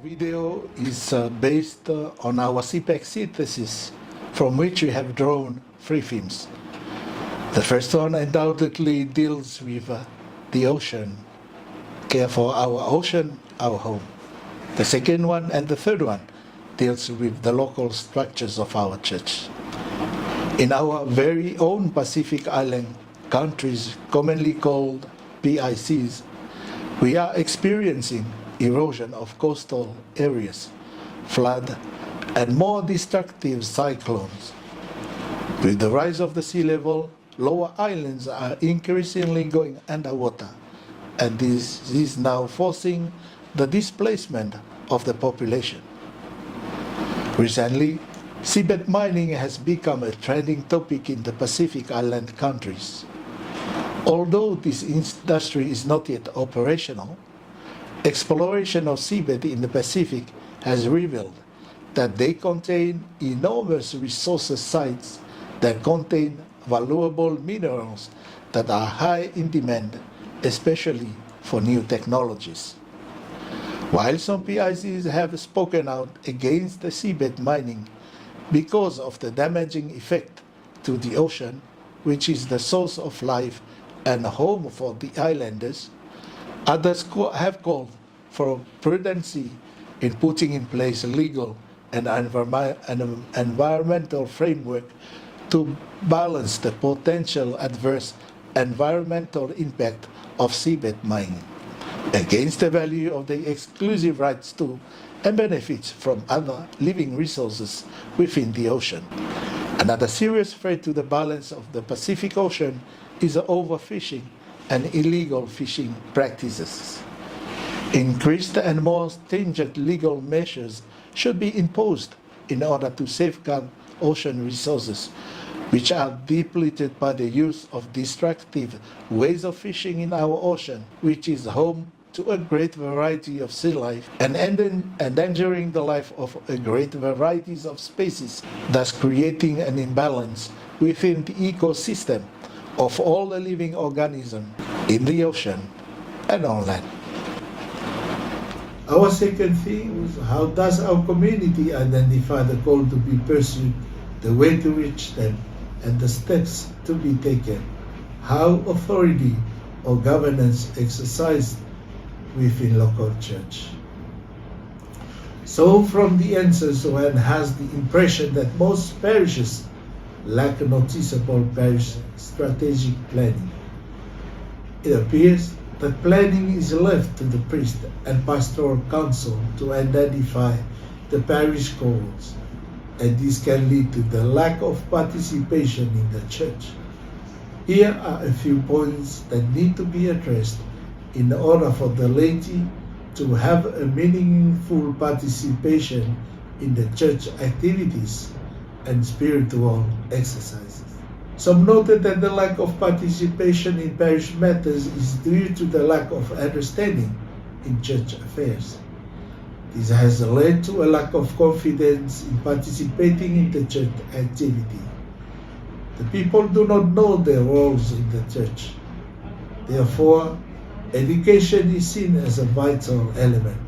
Video is based on our CEPAC synthesis, from which we have drawn 3 themes. The first one undoubtedly deals with the ocean, care for our ocean, our home. The second one and the third one deals with the local structures of our church. In our very own Pacific Island countries, commonly called PICs, we are experiencing erosion of coastal areas, flood, and more destructive cyclones. With the rise of the sea level, lower islands are increasingly going underwater, and this is now forcing the displacement of the population. Recently, seabed mining has become a trending topic in the Pacific Island countries. Although this industry is not yet operational, exploration of seabed in the Pacific has revealed that they contain enormous resource sites that contain valuable minerals that are high in demand, especially for new technologies. While some PICs have spoken out against the seabed mining because of the damaging effect to the ocean, which is the source of life and home for the islanders, others have called for prudency in putting in place legal and environmental framework to balance the potential adverse environmental impact of seabed mining against the value of the exclusive rights to and benefits from other living resources within the ocean. Another serious threat to the balance of the Pacific Ocean is overfishing and illegal fishing practices. Increased and more stringent legal measures should be imposed in order to safeguard ocean resources, which are depleted by the use of destructive ways of fishing in our ocean, which is home to a great variety of sea life and endangering the life of a great variety of species, thus creating an imbalance within the ecosystem of all the living organisms in the ocean and on land. Our second theme is how does our community identify the call to be pursued, the way to reach them, and the steps to be taken, how authority or governance exercised within local church. So from the answers, one has the impression that most parishes lack a noticeable parish strategic planning. It appears that planning is left to the priest and pastoral council to identify the parish goals, and this can lead to the lack of participation in the church. Here are a few points that need to be addressed in order for the laity to have a meaningful participation in the church activities and spiritual exercises. Some noted that the lack of participation in parish matters is due to the lack of understanding in church affairs. This has led to a lack of confidence in participating in the church activity. The people do not know their roles in the church. Therefore, education is seen as a vital element.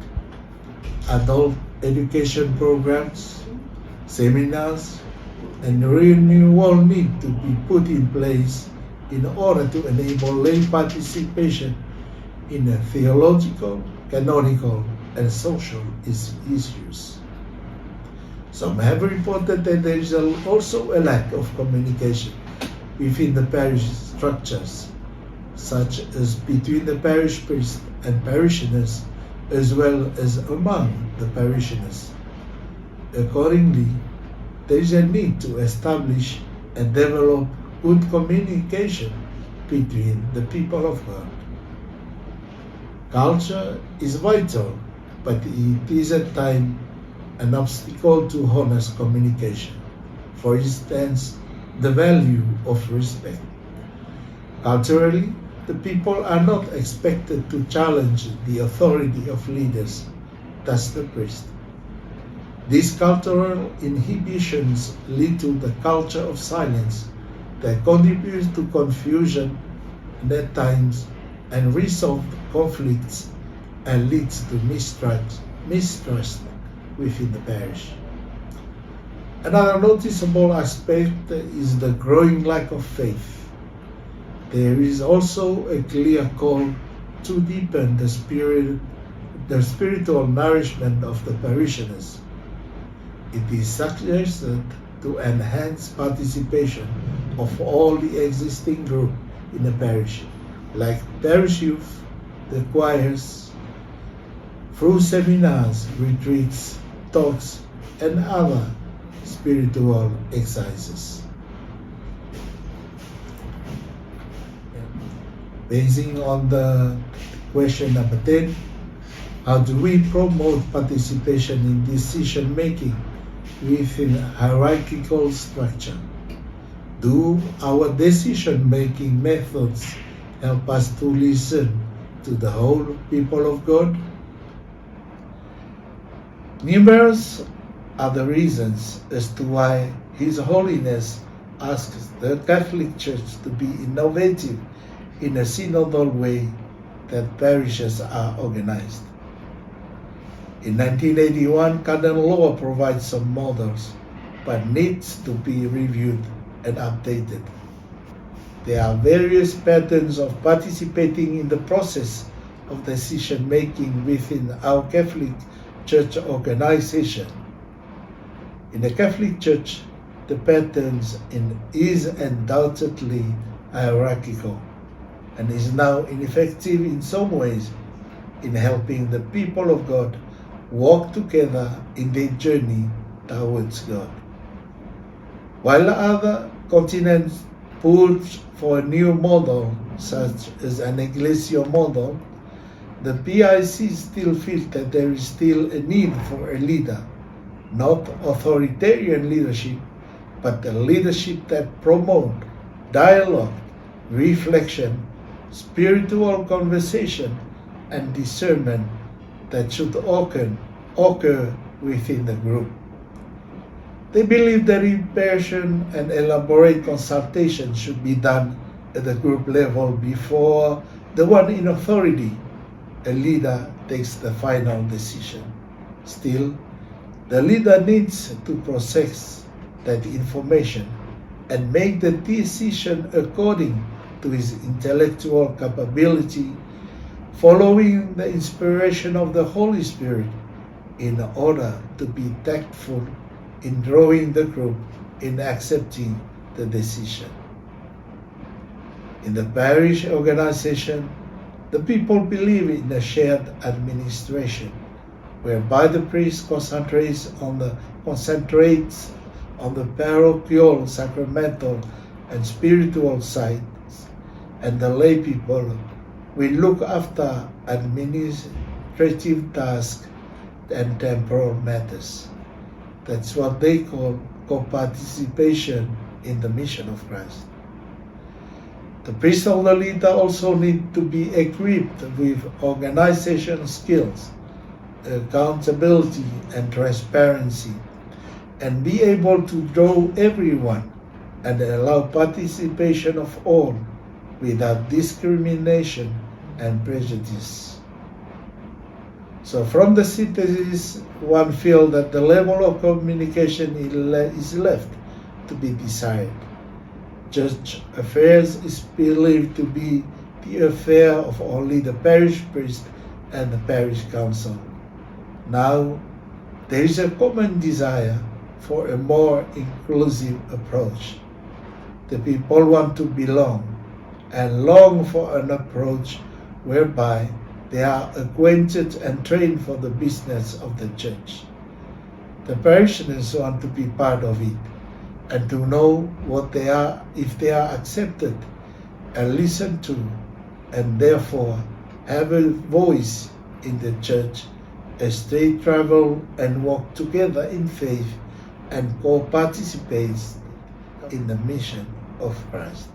Adult education programs, seminars, and renewal need to be put in place in order to enable lay participation in theological, canonical, and social issues. Some have reported that there is also a lack of communication within the parish structures, such as between the parish priest and parishioners, as well as among the parishioners. Accordingly, there is a need to establish and develop good communication between the people of God. Culture is vital, but it is at times an obstacle to honest communication. For instance, the value of respect. Culturally, the people are not expected to challenge the authority of leaders, thus the priest. These cultural inhibitions lead to the culture of silence that contributes to confusion and at times unresolved conflicts and leads to mistrust mistrust within the parish. Another noticeable aspect is the growing lack of faith. There is also a clear call to deepen the spiritual nourishment of the parishioners. It is suggested to enhance participation of all the existing group in the parish, like parish youth, the choirs, through seminars, retreats, talks, and other spiritual exercises. Basing on the question number 10, how do we promote participation in decision making within hierarchical structure? Do our decision making methods help us to listen to the whole people of God? Numerous are the reasons as to why His Holiness asks the Catholic Church to be innovative in a synodal way that parishes are organized. In 1981, canon law provides some models, but needs to be reviewed and updated. There are various patterns of participating in the process of decision making within our Catholic Church organization. In the Catholic Church, the patterns is undoubtedly hierarchical and is now ineffective in some ways in helping the people of God walk together in their journey towards God. While other continents push for a new model, such as an ecclesial model, the PIC still feels that there is still a need for a leader, not authoritarian leadership, but a leadership that promotes dialogue, reflection, spiritual conversation, and discernment that should occur within the group. They believe that reparation and elaborate consultation should be done at the group level before the one in authority, a leader, takes the final decision. Still, the leader needs to process that information and make the decision according to his intellectual capability, following the inspiration of the Holy Spirit, in order to be tactful in drawing the group in accepting the decision. In the parish organization, the people believe in a shared administration, whereby the priest concentrates on the parochial, sacramental, and spiritual sides, and the lay people will look after administrative tasks and temporal matters. That's what they call co-participation in the mission of Christ. The priest or the leader also need to be equipped with organizational skills, accountability, and transparency, and be able to draw everyone and allow participation of all without discrimination and prejudice. So from the synthesis, one feels that the level of communication is left to be desired. Church affairs is believed to be the affair of only the parish priest and the parish council. Now, there is a common desire for a more inclusive approach. The people want to belong and long for an approach whereby they are acquainted and trained for the business of the church. The parishioners want to be part of it and to know what they are, if they are accepted and listened to, and therefore have a voice in the church as they travel and walk together in faith and co-participate in the mission of Christ.